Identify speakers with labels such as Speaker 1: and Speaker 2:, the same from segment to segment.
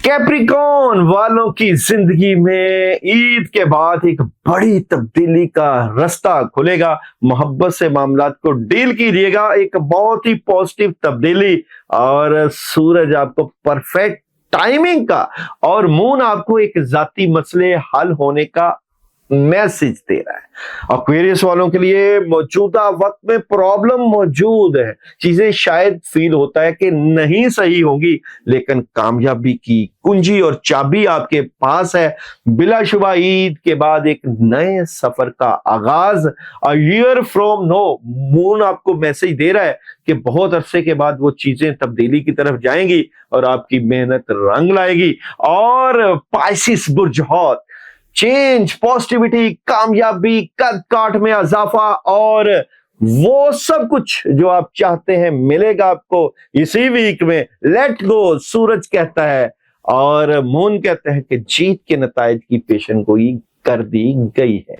Speaker 1: Capricorn वालों की जिंदगी में ईद के बाद एक बड़ी तब्दीली का रास्ता खुलेगा। मोहब्बत से मामलात को डील कीजिएगा, एक बहुत ही पॉजिटिव तब्दीली। और सूरज आपको परफेक्ट टाइमिंग का और मून आपको एक जाती मसले हल होने का मैसेज दे रहा है। एक्वेरियस वालों के लिए मौजूदा वक्त में प्रॉब्लम मौजूद है, चीजें शायद फील होता है कि नहीं सही होंगी, लेकिन कामयाबी की कुंजी और चाबी आपके पास है। बिलाशुबा ईद के बाद एक नए सफर का आगाज, a year from now, moon आपको मैसेज दे रहा है कि बहुत अरसे के बाद वो चीजें तब्दीली की तरफ जाएंगी और आपकी मेहनत रंग लाएगी। और पाइसिस बुर्ज हौत, चेंज, पॉजिटिविटी, कामयाबी, कद काठ में इजाफा और वो सब कुछ जो आप चाहते हैं मिलेगा आपको इसी वीक में। लेट गो, सूरज कहता है और मून कहते हैं कि जीत के नतायज की पेशन गोई कर दी गई है।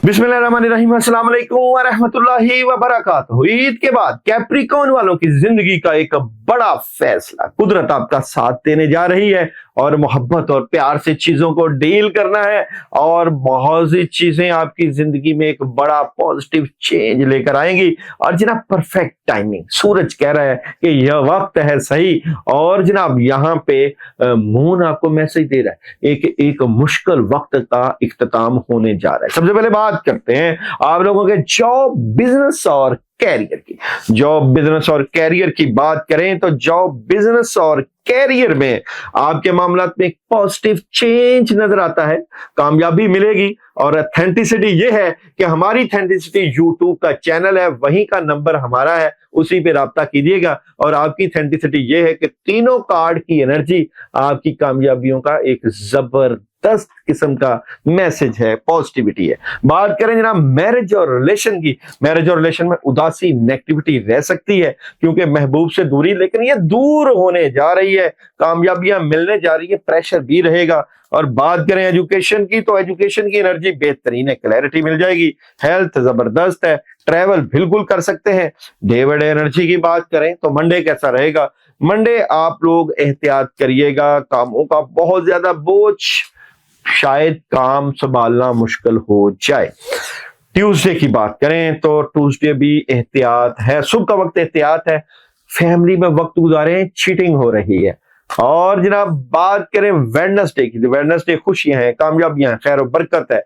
Speaker 1: बिस्मिल्लाहिर्रहमानिर्रहीम, अस्सलाम वालेकुम व रहमतुल्लाहि व बरकातहू। ईद के बाद कैप्रिकॉन वालों की जिंदगी का एक बड़ा फैसला, कुदरत आपका साथ देने जा रही है और मोहब्बत और प्यार से चीजों को डील करना है और बहुत सी चीजें आपकी जिंदगी में एक बड़ा पॉजिटिव चेंज लेकर आएंगी। और जनाब परफेक्ट टाइमिंग, सूरज कह रहा है कि यह वक्त है सही। और जनाब यहाँ पे मून आपको मैसेज दे रहा है एक मुश्किल वक्त का इख्तिताम होने जा रहा है। सबसे पहले बात करते हैं आप लोगों के जॉब, बिजनेस और कैरियर की। जॉब, बिजनेस और कैरियर की बात करें तो जॉब, बिजनेस और कैरियर में आपके मामलात में एक पॉजिटिव चेंज नजर आता है, कामयाबी मिलेगी। और ऑथेंटिसिटी ये है कि हमारी ऑथेंटिसिटी यूट्यूब का चैनल है, वहीं का नंबर हमारा है, उसी पे राब्ता कीजिएगा। और आपकी ऑथेंटिसिटी ये है कि तीनों कार्ड की एनर्जी आपकी कामयाबियों का एक जबरदस्त किस्म का मैसेज है, पॉजिटिविटी है। बात करें जनाब मैरिज और रिलेशन की। मैरिज और रिलेशन में उदासी, नेगेटिविटी रह सकती है क्योंकि महबूब से दूरी, लेकिन ये दूर होने जा रही है, कामयाबियां मिलने जा रही है, प्रेशर भी रहेगा। और बात करें एजुकेशन की तो एजुकेशन की एनर्जी बेहतरीन है, क्लैरिटी मिल जाएगी। हेल्थ जबरदस्त है, ट्रैवल बिल्कुल कर सकते हैं। डे बाय डे एनर्जी की बात करें तो मंडे कैसा रहेगा? मंडे आप लोग एहतियात करिएगा, कामों का बहुत ज्यादा बोझ, शायद काम संभालना मुश्किल हो जाए। ट्यूसडे की बात करें तो ट्यूसडे भी एहतियात है, सुबह का वक्त एहतियात है, फैमिली में वक्त गुजारें, चीटिंग हो रही है। और जनाब बात करें वेडनेसडे की तो वेडनेसडे खुशियां हैं, कामयाबियां हैं, खैर और बरकत है,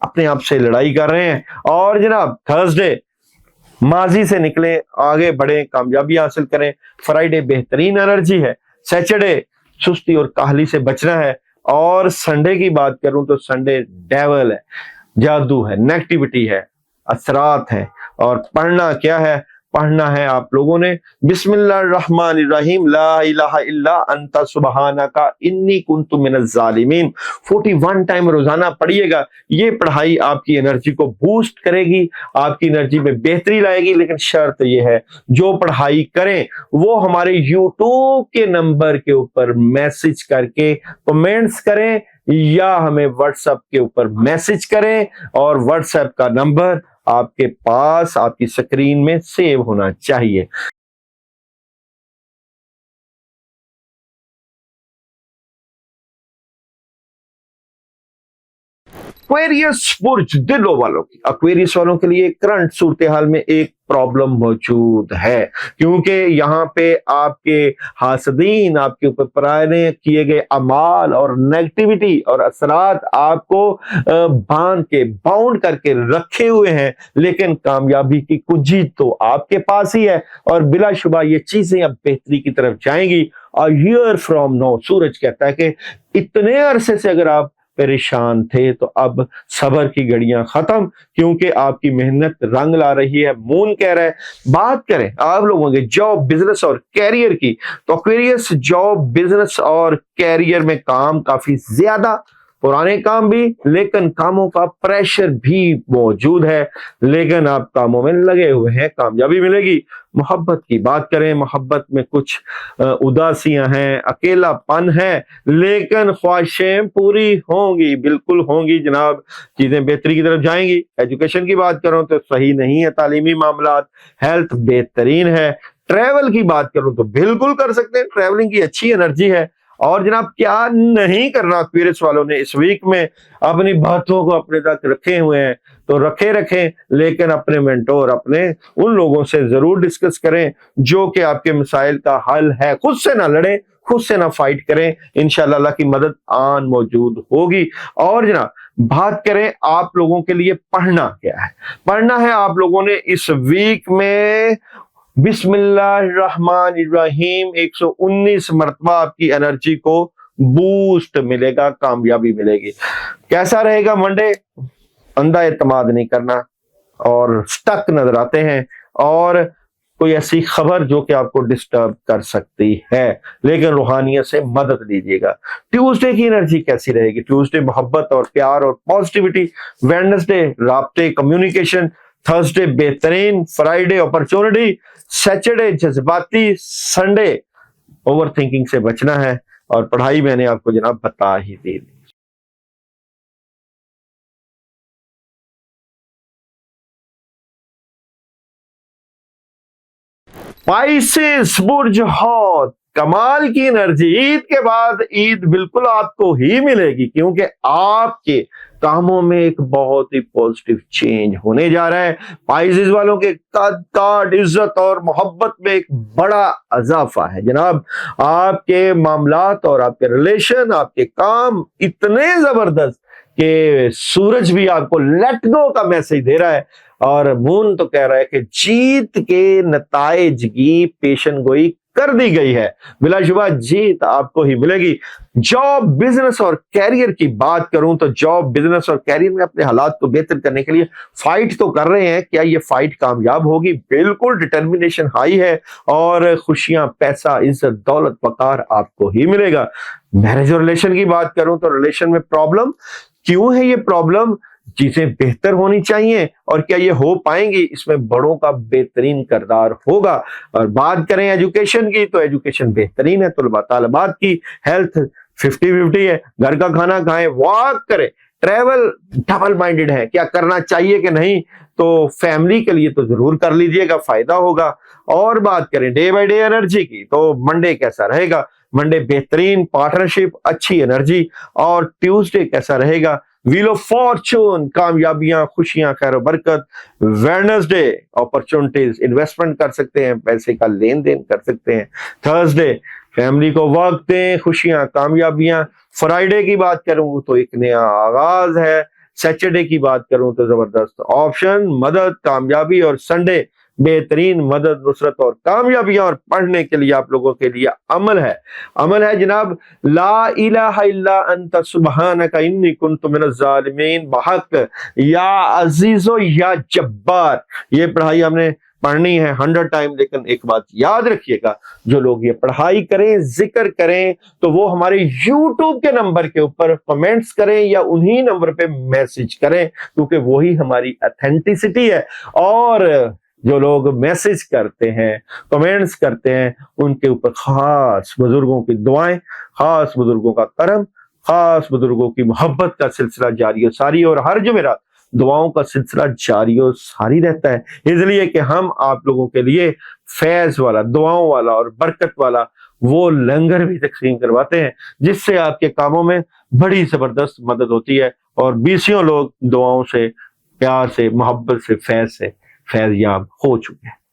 Speaker 1: अपने आप से लड़ाई कर रहे हैं। और जनाब थर्सडे माजी से निकले, आगे बढ़े, कामयाबी हासिल करें। फ्राइडे बेहतरीन एनर्जी है। सैटरडे सुस्ती और काहली से बचना है। और संडे की बात करूं तो संडे डेविल है, जादू है, नेगेटिविटी है, असरात है। और पढ़ना क्या है? पढ़ना है आप लोगों ने बिस्मिल्लाहिर्रहमानिर्रहीम, ला इलाहा इल्ला अंता सुब्हानका इन्नी कुन्तु मिनज़ ज़ालिमीन 41 टाइम रोजाना पढ़िएगा। ये पढ़ाई आपकी एनर्जी को बूस्ट करेगी, आपकी एनर्जी में बेहतरी लाएगी। लेकिन शर्त यह है, जो पढ़ाई करें वो हमारे यूट्यूब के नंबर के ऊपर मैसेज करके कमेंट्स करें या हमें व्हाट्सएप के ऊपर मैसेज करें। और व्हाट्सएप का नंबर आपके पास आपकी स्क्रीन में सेव होना चाहिए। एक्वेरियस बुर्ज, दिलों वालों की, एक्वेरियस वालों के लिए करंट सूरत हाल में एक प्रॉब्लम मौजूद है, क्योंकि यहाँ पे आपके हासदीन आपके ऊपर पुराने किए गए अमाल और नेगेटिविटी और असरात आपको बांध के, बाउंड करके रखे हुए हैं। लेकिन कामयाबी की कुंजी तो आपके पास ही है और बिलाशुबा ये चीजें अब बेहतरी की तरफ जाएंगी। अ ईयर फ्रॉम नो, सूरज कहता है कि इतने अरसे से अगर आप परेशान थे तो अब सबर की घड़ियां खत्म, क्योंकि आपकी मेहनत रंग ला रही है, मून कह रहा है। बात करें आप लोगों के जॉब, बिजनेस और कैरियर की तो एक्वेरियस जॉब, बिजनेस और कैरियर में काम काफी ज्यादा पुराने काम भी, लेकिन कामों का प्रेशर भी मौजूद है, लेकिन आप कामों में लगे हुए हैं, कामयाबी मिलेगी। मोहब्बत की बात करें, मोहब्बत में कुछ उदासियां हैं, अकेलापन है, लेकिन ख्वाहिशें पूरी होंगी, बिल्कुल होंगी जनाब, चीजें बेहतरी की तरफ जाएंगी। एजुकेशन की बात करूं तो सही नहीं है तालीमी मामलात, हेल्थ बेहतरीन है। ट्रैवल की बात करूं तो बिल्कुल कर सकते हैं, ट्रैवलिंग की अच्छी एनर्जी है। और जनाब क्या नहीं करना, क्यूरियस वालों ने इस वीक में अपनी बातों को अपने तक रखे हुए हैं तो रखें, लेकिन अपने मेंटोर, अपने उन लोगों से जरूर डिस्कस करें जो कि आपके मसाइल का हल है। खुद से ना लड़ें, खुद से ना फाइट करें, इंशाअल्लाह अल्लाह की मदद आन मौजूद होगी। और जनाब बात करें आप लोगों के लिए पढ़ना क्या है, पढ़ना है आप लोगों ने इस वीक में बिस्मिल्लाहिर्रहमानिर्रहीम 119 मरतबा आपकी एनर्जी को बूस्ट मिलेगा, कामयाबी मिलेगी। कैसा रहेगा मंडे? अंधा एतमाद नहीं करना, और स्टक नजर आते हैं और कोई ऐसी खबर जो कि आपको डिस्टर्ब कर सकती है, लेकिन रूहानियत से मदद लीजिएगा। ट्यूसडे की एनर्जी कैसी रहेगी? ट्यूसडे मोहब्बत और प्यार और पॉजिटिविटी, वेडनेसडे राब्ते कम्युनिकेशन, थर्सडे बेहतरीन, फ्राइडे अपॉर्चुनिटी, सैटरडे जज्बाती, संडे ओवर थिंकिंग से बचना है। और पढ़ाई मैंने आपको जनाब बता ही दी। स्पाइसेस बुर्ज हौत, कमाल की एनर्जी। ईद के बाद ईद बिल्कुल आपको ही मिलेगी, क्योंकि आपके कामों में एक बहुत ही पॉजिटिव चेंज होने जा रहा है। स्पाइसेस वालों के कद काट, इज्जत और मोहब्बत में एक बड़ा इजाफा है जनाब। आपके मामलात और आपके रिलेशन, आपके काम इतने जबरदस्त कि सूरज भी आपको लेट गो का मैसेज दे रहा है, और मून तो कह रहा है कि जीत के नताइज की पेशन गोई कर दी गई है, बिलाशुबा जीत आपको ही मिलेगी। जॉब, बिजनेस और कैरियर की बात करूं तो जॉब, बिजनेस और कैरियर में अपने हालात को बेहतर करने के लिए फाइट तो कर रहे हैं। क्या ये फाइट कामयाब होगी? बिल्कुल डिटर्मिनेशन हाई है, और खुशियां, पैसा, इज्जत, दौलत, वकार आपको ही मिलेगा। मैरिज और रिलेशन की बात करूं तो रिलेशन में प्रॉब्लम, क्यों है ये प्रॉब्लम? चीजें बेहतर होनी चाहिए, और क्या ये हो पाएंगी? इसमें बड़ों का बेहतरीन किरदार होगा। और बात करें एजुकेशन की तो एजुकेशन बेहतरीन है, तलबा तालिबात की। हेल्थ 50-50 है, घर का खाना खाएं, वॉक करें। ट्रैवल डबल माइंडेड है, क्या करना चाहिए कि नहीं, तो फैमिली के लिए तो जरूर कर लीजिएगा, फायदा होगा। और बात करें डे बाय डे एनर्जी की तो मंडे कैसा रहेगा? मंडे बेहतरीन, पार्टनरशिप, अच्छी एनर्जी। और ट्यूसडे कैसा रहेगा? व्हील ऑफ फॉर्चून, कामयाबियां, खुशियां, खैर बरकत। वेडनेसडे अपॉर्चुनिटीज, इन्वेस्टमेंट कर सकते हैं, पैसे का लेन देन कर सकते हैं। थर्सडे फैमिली को वक्त दें, खुशियां, कामयाबियां। फ्राइडे की बात करूं तो एक नया आगाज है। सैटरडे की बात करूं तो जबरदस्त ऑप्शन, मदद, कामयाबी। और संडे बेहतरीन, मदद, नुसरत और कामयाबियां। और पढ़ने के लिए आप लोगों के लिए अमल है जनाब। ला इलाहा इल्ला अंत सुब्हानका इन्नी कुन्तु मिनज़ ज़ालिमीन, बहक या अजीजो या जब्बार। ये पढ़ाई हमने पढ़नी है 100 टाइम, लेकिन एक बात याद रखिएगा, जो लोग ये पढ़ाई करें, जिक्र करें, तो वो हमारे YouTube के नंबर के ऊपर कमेंट्स करें या उन्हीं नंबर पे मैसेज करें, क्योंकि वही हमारी ऑथेंटिसिटी है। और जो लोग मैसेज करते हैं, कमेंट्स करते हैं, उनके ऊपर खास बुजुर्गों की दुआएं, खास बुजुर्गों का करम, खास बुजुर्गों की मोहब्बत का सिलसिला जारी और सारी, और हर जुमेरात दुआओं का सिलसिला जारी और सारी रहता है। इसलिए कि हम आप लोगों के लिए फैज वाला, दुआओं वाला और बरकत वाला वो लंगर भी तकसीम करवाते हैं, जिससे आपके कामों में बड़ी जबरदस्त मदद होती है। और बीसियों लोग दुआओं से, प्यार से, मोहब्बत से, फैज याब हो चुके हैं।